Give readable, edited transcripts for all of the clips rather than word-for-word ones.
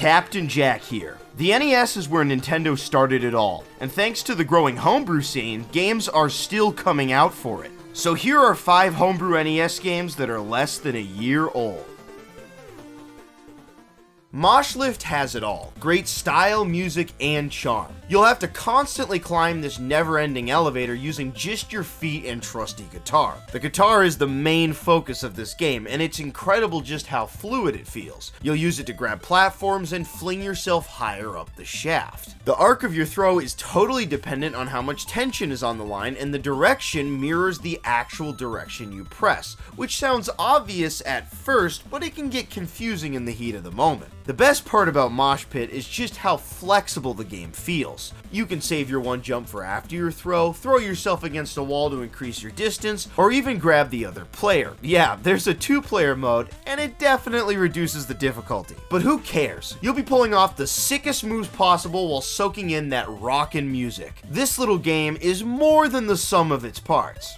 Captain Jack here. The NES is where Nintendo started it all, and thanks to the growing homebrew scene, games are still coming out for it. So here are 5 homebrew NES games that are less than a year old. Mosh Lift has it all. Great style, music, and charm. You'll have to constantly climb this never-ending elevator using just your feet and trusty guitar. The guitar is the main focus of this game, and it's incredible just how fluid it feels. You'll use it to grab platforms and fling yourself higher up the shaft. The arc of your throw is totally dependent on how much tension is on the line, and the direction mirrors the actual direction you press, which sounds obvious at first, but it can get confusing in the heat of the moment. The best part about Mosh Pit is just how flexible the game feels. You can save your one jump for after your throw yourself against a wall to increase your distance, or even grab the other player. Yeah, there's a 2-player mode, and it definitely reduces the difficulty. But who cares? You'll be pulling off the sickest moves possible while soaking in that rockin' music. This little game is more than the sum of its parts.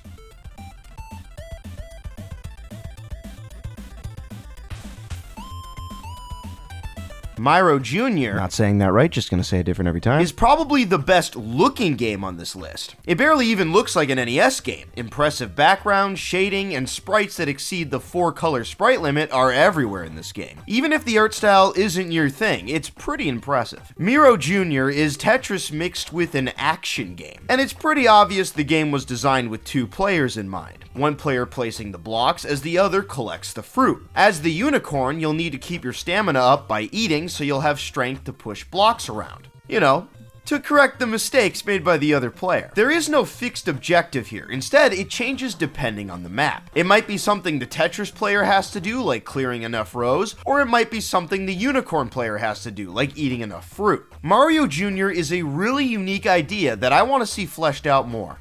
Miroh Jr. Not saying that right, just gonna say it different every time. Is probably the best looking game on this list. It barely even looks like an NES game. Impressive background, shading, and sprites that exceed the 4-color sprite limit are everywhere in this game. Even if the art style isn't your thing, it's pretty impressive. Miroh Jr. is Tetris mixed with an action game, and it's pretty obvious the game was designed with 2 players in mind. One player placing the blocks as the other collects the fruit. As the unicorn, you'll need to keep your stamina up by eating, so you'll have strength to push blocks around. You know, to correct the mistakes made by the other player. There is no fixed objective here. Instead, it changes depending on the map. It might be something the Tetris player has to do, like clearing enough rows, or it might be something the unicorn player has to do, like eating enough fruit. Miroh Jr. is a really unique idea that I want to see fleshed out more.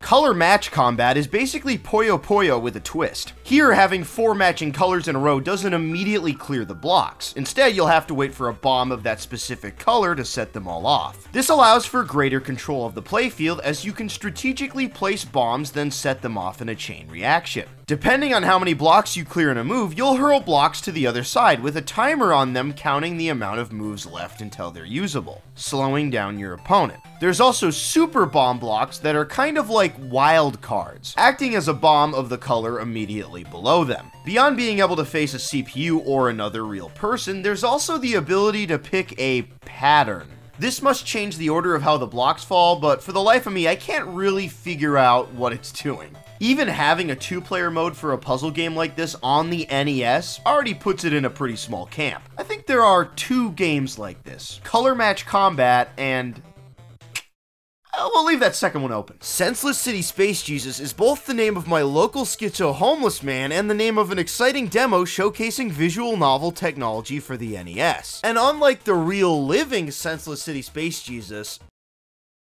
Color match combat is basically Puyo Puyo with a twist. Here, having 4 matching colors in a row doesn't immediately clear the blocks. Instead, you'll have to wait for a bomb of that specific color to set them all off. This allows for greater control of the playfield, as you can strategically place bombs then set them off in a chain reaction. Depending on how many blocks you clear in a move, you'll hurl blocks to the other side, with a timer on them counting the amount of moves left until they're usable, slowing down your opponent. There's also super bomb blocks that are kind of like wild cards, acting as a bomb of the color immediately below them. Beyond being able to face a CPU or another real person, there's also the ability to pick a pattern. This must change the order of how the blocks fall, but for the life of me, I can't really figure out what it's doing. Even having a 2-player mode for a puzzle game like this on the NES already puts it in a pretty small camp. I think there are 2 games like this: Color Match Combat and... we'll leave that second one open. Senseless City Space Jesus is both the name of my local schizo homeless man and the name of an exciting demo showcasing visual novel technology for the NES. And unlike the real living Senseless City Space Jesus,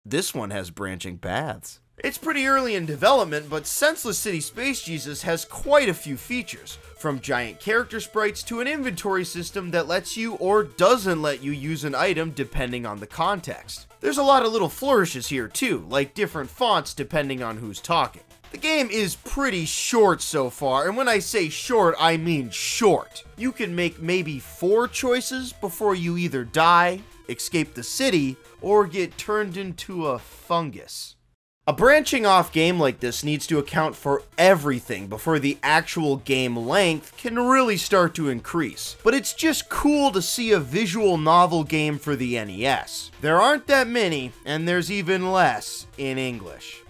this one has branching paths. It's pretty early in development, but Senseless City Space Jesus has quite a few features, from giant character sprites to an inventory system that lets you or doesn't let you use an item depending on the context. There's a lot of little flourishes here too, like different fonts depending on who's talking. The game is pretty short so far, and when I say short, I mean short. You can make maybe 4 choices before you either die, escape the city, or get turned into a fungus. A branching off game like this needs to account for everything before the actual game length can really start to increase. But it's just cool to see a visual novel game for the NES. There aren't that many, and there's even less in English.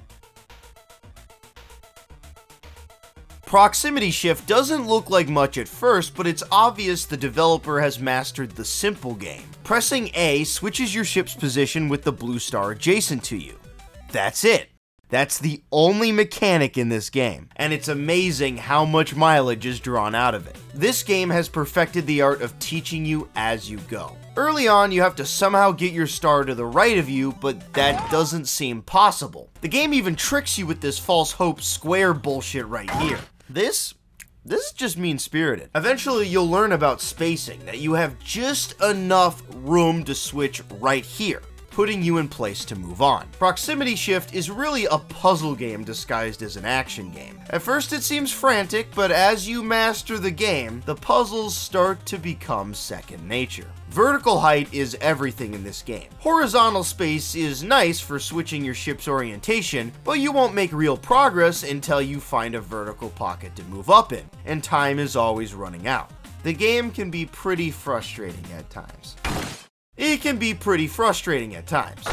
Proximity Shift doesn't look like much at first, but it's obvious the developer has mastered the simple game. Pressing A switches your ship's position with the blue star adjacent to you. That's it. That's the only mechanic in this game, and it's amazing how much mileage is drawn out of it. This game has perfected the art of teaching you as you go. Early on, you have to somehow get your star to the right of you, but that doesn't seem possible. The game even tricks you with this false hope square bullshit right here. This is just mean-spirited. Eventually, you'll learn about spacing, that you have just enough room to switch right here. putting you in place to move on. Proximity Shift is really a puzzle game disguised as an action game. At first it seems frantic, but as you master the game, the puzzles start to become second nature. Vertical height is everything in this game. Horizontal space is nice for switching your ship's orientation, but you won't make real progress until you find a vertical pocket to move up in, and time is always running out. The game can be pretty frustrating at times. It can be pretty frustrating at times.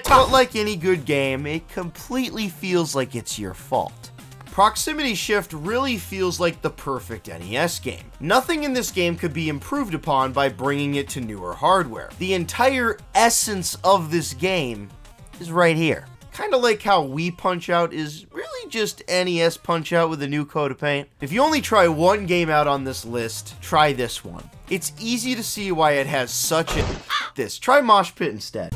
But like any good game, it completely feels like it's your fault. Proximity Shift really feels like the perfect NES game. Nothing in this game could be improved upon by bringing it to newer hardware. The entire essence of this game is right here. Kinda like how Wii Punch-Out is really just NES Punch-Out with a new coat of paint. If you only try one game out on this list, try this one. It's easy to see why it has such a... Try Mosh Pit instead.